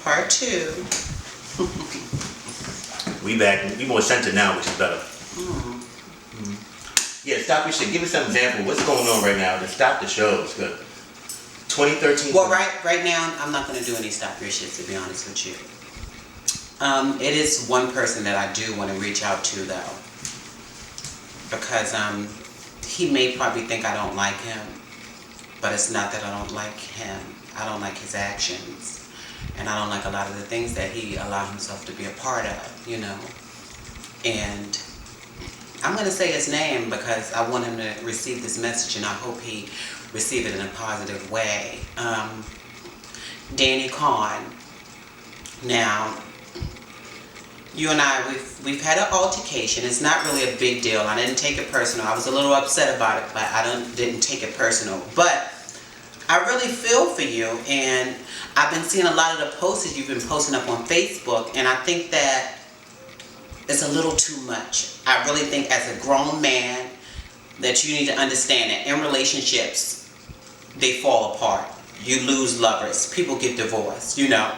Part 2. We back. We more centered now, which is better. Yeah, stop your shit. Give me some example. What's going on right now? To stop the show. It's good. 2013. Well, right now, I'm not going to do any stop your shit, to be honest with you. It is one person that I do want to reach out to, though. Because he may probably think I don't like him. But it's not that I don't like him. I don't like his actions. And I don't like a lot of the things that he allowed himself to be a part of, you know. And I'm going to say his name because I want him to receive this message, and I hope he receive it in a positive way. Danny Kahn. Now, you and I, we've had an altercation. It's not really a big deal. I didn't take it personal. I was a little upset about it, but I didn't take it personal. But I really feel for you, and I've been seeing a lot of the posts that you've been posting up on Facebook, and I think that it's a little too much. I really think as a grown man that you need to understand that in relationships, they fall apart. You lose lovers. People get divorced, you know.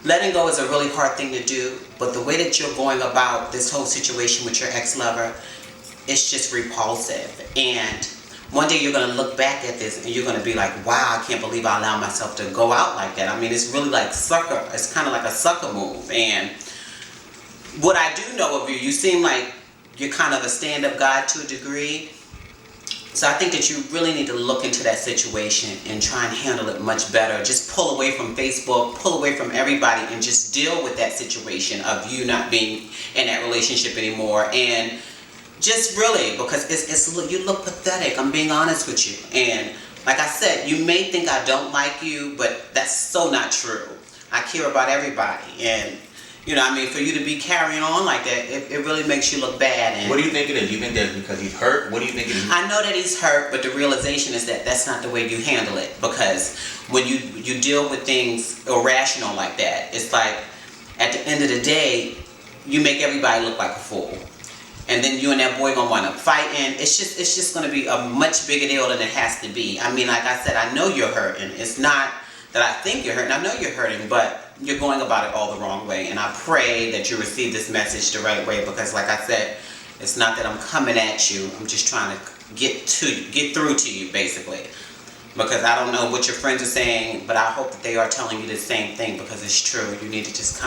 Letting go is a really hard thing to do, but the way that you're going about this whole situation with your ex-lover, it's just repulsive. And one day you're going to look back at this and you're going to be like, wow, I can't believe I allowed myself to go out like that. I mean, it's really like sucker. It's kind of like a sucker move. And what I do know of you, you seem like you're kind of a stand-up guy to a degree. So I think that you really need to look into that situation and try and handle it much better. Just pull away from Facebook, pull away from everybody, and just deal with that situation of you not being in that relationship anymore. And just really, because you look pathetic. I'm being honest with you. And like I said, you may think I don't like you, but that's so not true. I care about everybody. And you know, I mean, for you to be carrying on like that, it really makes you look bad. And what do you think it is? You think that's because he's hurt? What do you think it is? I know that he's hurt, but the realization is that that's not the way you handle it. Because when you deal with things irrational like that, it's like at the end of the day, you make everybody look like a fool. And then you and that boy gonna wind up fighting. It's just gonna be a much bigger deal than it has to be. I mean, like I said, I know you're hurting. It's not that I think you're hurting. I know you're hurting, but you're going about it all the wrong way. And I pray that you receive this message the right way, because like I said, it's not that I'm coming at you. I'm just trying to get through to you, basically. Because I don't know what your friends are saying, but I hope that they are telling you the same thing, because it's true. You need to just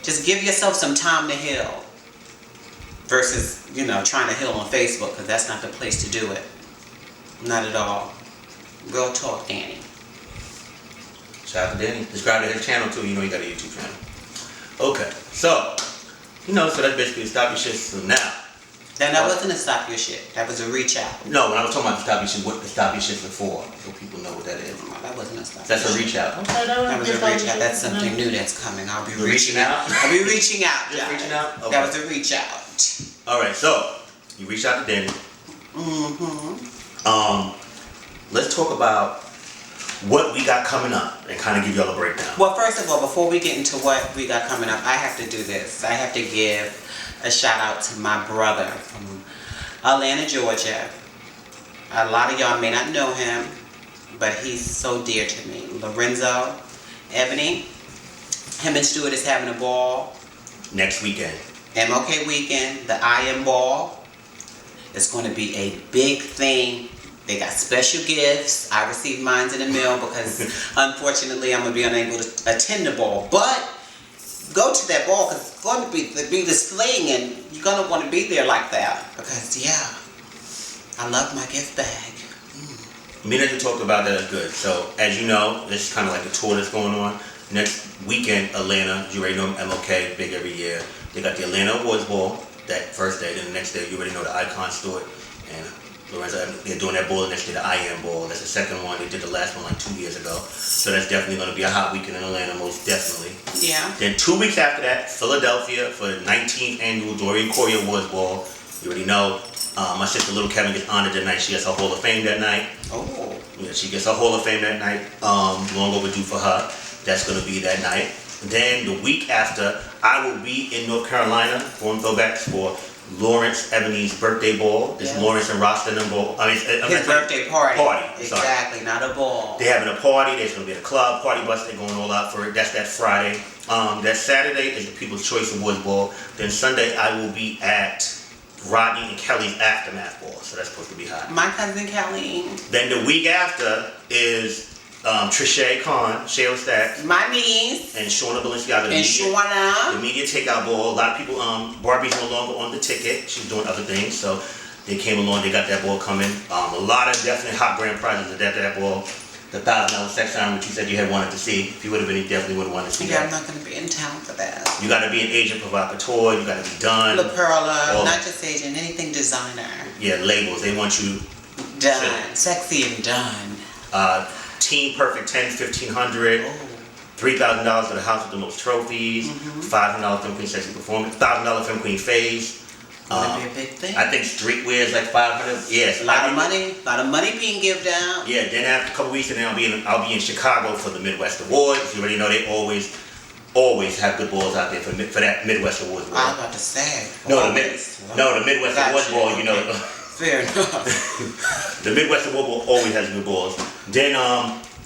just give yourself some time to heal. Versus, you know, trying to heal on Facebook, because that's not the place to do it. Not at all. Real talk, Danny. Shout out to Danny. Subscribe to his channel too. You know he got a YouTube channel. Okay, so you know, so that's basically stop your shit. So now, that wasn't a stop your shit. That was a reach out. No, when I was talking about the stop your shit, what the stop your shit for, so people know what that is. No, that wasn't a stop. That's a reach out. Okay, that was a reach out. That's something new that's coming. I'll be reaching out. I'll be reaching out. Just reaching out. Okay. That was a reach out. All right, so you reached out to Danny. Let's talk about what we got coming up and kind of give y'all a breakdown. Well, first of all, before we get into what we got coming up, I have to do this. I have to give a shout out to my brother from Atlanta, Georgia. A lot of y'all may not know him, but he's so dear to me. Lorenzo Ebony. Him and Stewart is having a ball. Next weekend. MLK weekend, the I Am Ball. It's going to be a big thing. They got special gifts. I received mine in the mail because unfortunately I'm going to be unable to attend the ball. But go to that ball because it's going to be displaying, and you're going to want to be there like that. Because, yeah, I love my gift bag. Me that you talked about that is good. So, as you know, this is kind of like the tour that's going on. Next weekend, Atlanta. You already know MLK, big every year. They got the Atlanta Awards Ball that first day. Then the next day, you already know the Icon Store. And Lorenzo, they're doing that ball. The next day, the I Am Ball. That's the second one. They did the last one like 2 years ago. So that's definitely going to be a hot weekend in Atlanta, most definitely. Yeah. Then 2 weeks after that, Philadelphia for the 19th annual Dorian Awards Ball. You already know. My sister Little Kevin gets honored that night. She gets her Hall of Fame that night. Oh. Yeah, she gets her Hall of Fame that night. Long overdue for her. That's going to be that night. Then the week after, I will be in North Carolina on Throwbacks for Lawrence Ebony's birthday ball. It's Lawrence and Rasta and ball. His birthday party. Exactly, sorry. Not a ball. They're having a party. There's going to be a club party bus. They're going all out for it. That's that Friday. That Saturday is the People's Choice Awards ball. Then Sunday I will be at Rodney and Kelly's Aftermath ball. So that's supposed to be hot. My cousin Kelly. Then the week after is Trisha Khan, Shale Stacks, my niece, and Shauna Balenciaga. The media takeout ball. A lot of people, Barbie's no longer on the ticket. She's doing other things, so they came along. They got that ball coming. A lot of definitely hot grand prizes at that ball. The $1,000 sex sign, which you said you had wanted to see. If you would have been, you definitely would have wanted to see that. I'm not going to be in town for that. You got to be an agent provocateur. You got to be done. La Perla, not just agent, anything designer. Yeah, labels. They want you done, sexy and done. Team Perfect 10, $1,500. $3,000 for the house with the most trophies. $500 Film Queen Sexy Performance. $1,000 Film Queen Phase. That'd be a big thing. I think streetwear is like $500. Yes, a lot of money being given out. Yeah. Then after a couple weeks, and then I'll be in Chicago for the Midwest Awards. You already know they always have good balls out there for that Midwest Awards. I was about to say. The Midwest Awards ball. You know. Fair enough. The Midwest Award ball always has good balls. Then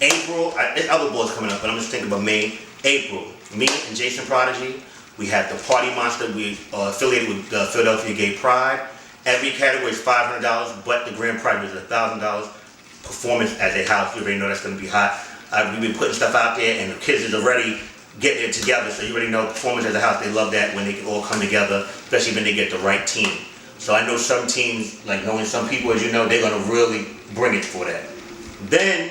April, there's other balls coming up, but I'm just thinking about May. April, me and Jason Prodigy. We have the Party Monster. We are affiliated with Philadelphia Gay Pride. Every category is $500, but the grand prize is $1,000. Performance as a house. You already know that's going to be hot. We've been putting stuff out there, and the kids is already getting it together. So you already know performance as a house. They love that when they can all come together, especially when they get the right team. So I know some teams, like knowing some people, as you know, they're going to really bring it for that. Then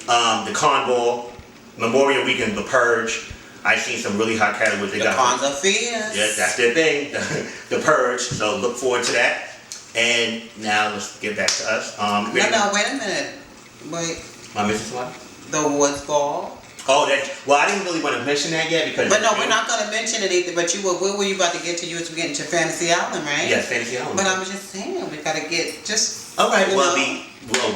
the Con Ball, Memorial Weekend, The Purge. I've seen some really hot categories. The Cons are fierce. Yes, that's their thing. The Purge. So look forward to that. And now let's get back to us. No, wait a minute. Wait. My Mrs. What? The Awards Ball. Oh, I didn't really want to mention that yet because. But no, we're not going to mention it either. But where were you about to get to? You was getting to Fantasy Island, right? Yes, Fantasy Island. But I was just saying, we got to get just. All right, well, the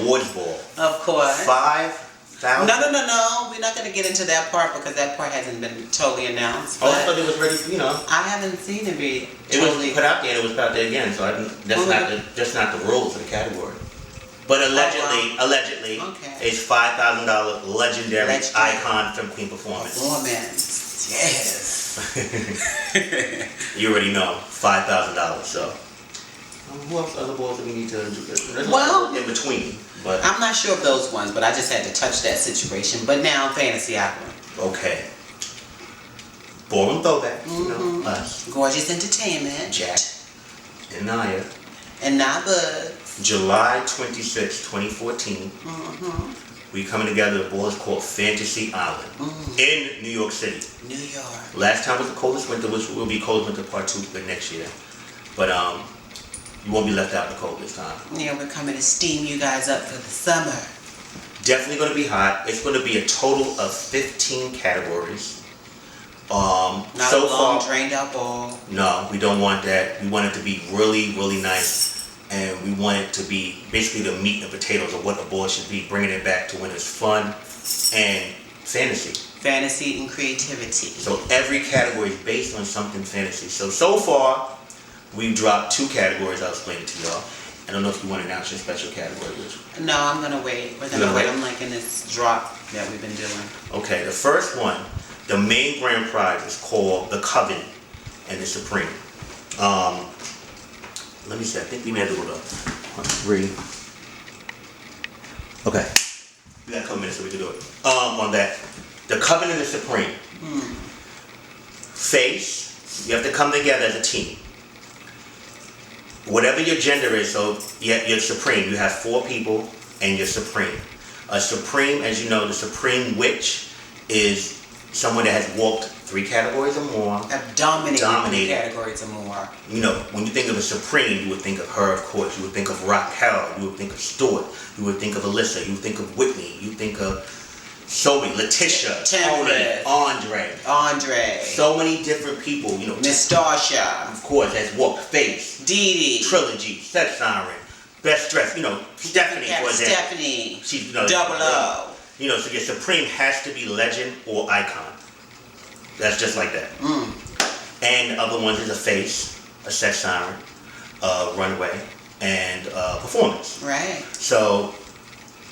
Awards Ball. Of course. 5,000. No. We're not going to get into that part because that part hasn't been totally announced. Oh, I thought it was ready. I haven't seen it be. It was put out there and it was put out there again. So that's not the rules of the category. But allegedly, it's $5,000 legendary icon Film Queen performance. Yes. You already know, $5,000. So, who else other balls that we need to do? There's in between, but I'm not sure of those ones. But I just had to touch that situation. But now Fantasy Island. Okay. Ballroom Throwbacks. You know us. Gorgeous Entertainment. Jack and Naya. And now Bud. July 26, 2014, we coming together. The ball is called Fantasy Island in New York City. New York. Last time was the coldest winter, which will be coldest winter part 2 for next year. But you won't be left out in the cold this time. Yeah, we're coming to steam you guys up for the summer. Definitely going to be hot. It's going to be a total of 15 categories. Not so a long drained out ball. No, we don't want that. We want it to be really, really nice. And we want it to be basically the meat and potatoes of what a ball should be, bringing it back to when it's fun and fantasy. Fantasy and creativity. So every category is based on something fantasy. So far, we've dropped 2 categories. I'll explain it to y'all. I don't know if you want to announce your special category. No, I'm going to wait. We're going to wait. I'm liking this drop that we've been doing. Okay, the first one, the main grand prize is called The Coven and the Supreme. Let me see, I think we may have to go to 1, 3. Okay. We got a couple minutes so we can do it. On that. The Coven and the Supreme. Face, you have to come together as a team. Whatever your gender is, so you're Supreme. You have 4 people and you're Supreme. A Supreme, as you know, the Supreme Witch is someone that has walked 3 categories or more. Have dominated 3 categories or more. You know, when you think of a Supreme, you would think of her, of course. You would think of Raquel. You would think of Stewart. You would think of Alyssa. You would think of Whitney. You would think of Sobe, Letitia, Tony, Andre. So many different people, you know. Miss Darsha. Of course, has walked Face. Dee Dee. Trilogy, Sex Siren, Best Dressed, you know, Stephanie, for example. Stephanie. She's, Double O. You know, so your Supreme has to be legend or icon. That's just like that. And the other ones is a Face, a Sex Siren, runway, and performance. Right. So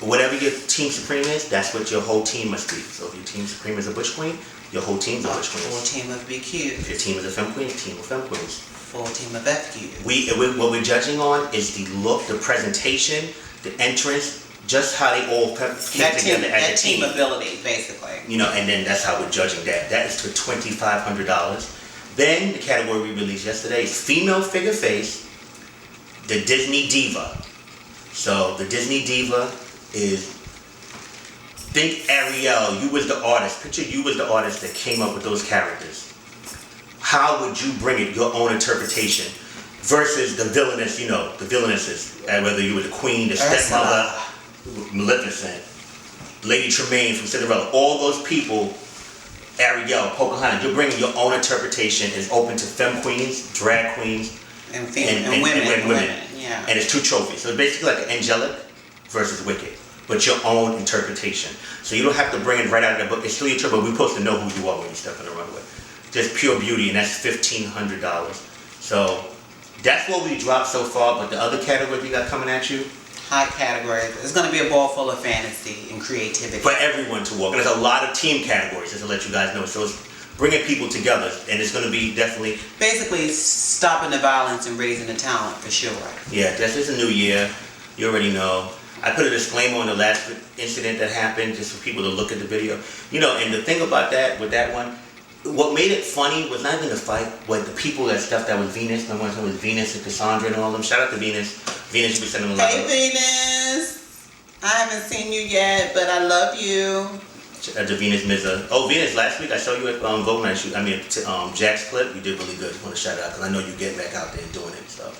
whatever your team supreme is, that's what your whole team must be. So if your team supreme is a butch queen, your whole team's a butch queen. Full team of BQ. If your team is a femme queen, team of femme queens. Full team of FQ. What we're judging on is the look, the presentation, the entrance, just how they all came together as a team. That team ability, basically. You know, and then that's how we're judging that. That is for $2,500. Then the category we released yesterday is female figure face, the Disney Diva. So the Disney Diva is, think Ariel, you was the artist. Picture you was the artist that came up with those characters. How would you bring it, your own interpretation, versus the villainess, you know, the villainesses, whether you were the queen, the stepmother, Maleficent, Lady Tremaine from Cinderella, all those people, Ariel, Pocahontas, you're bringing your own interpretation. It's open to femme queens, drag queens, and women. Yeah. And it's 2 trophies. So it's basically like angelic versus wicked, but your own interpretation. So you don't have to bring it right out of the book. It's still your trophy, but we're supposed to know who you are when you step on the runway. Just pure beauty, and that's $1,500. So that's what we dropped so far, but the other category we got coming at you, hot category. It's going to be a ball full of fantasy and creativity. For everyone to walk. And there's a lot of team categories, just to let you guys know. So it's bringing people together, and it's going to be definitely... Basically, stopping the violence and raising the talent, for sure. Yeah, this is a new year. You already know. I put a disclaimer on the last incident that happened, just for people to look at the video. You know, and the thing about that, with that one, what made it funny was not even the fight, but the people that stuff that was Venus. Remember when it was Venus and Cassandra and all them? Shout out to Venus. Venus, you be sending a lot of... Hey, Venus! I haven't seen you yet, but I love you. To Venus Mizza. Oh, Venus, last week I saw you at Vogue Night shoot. I mean, Jack's clip. You did really good. I want to shout out because I know you getting back out there and doing it. So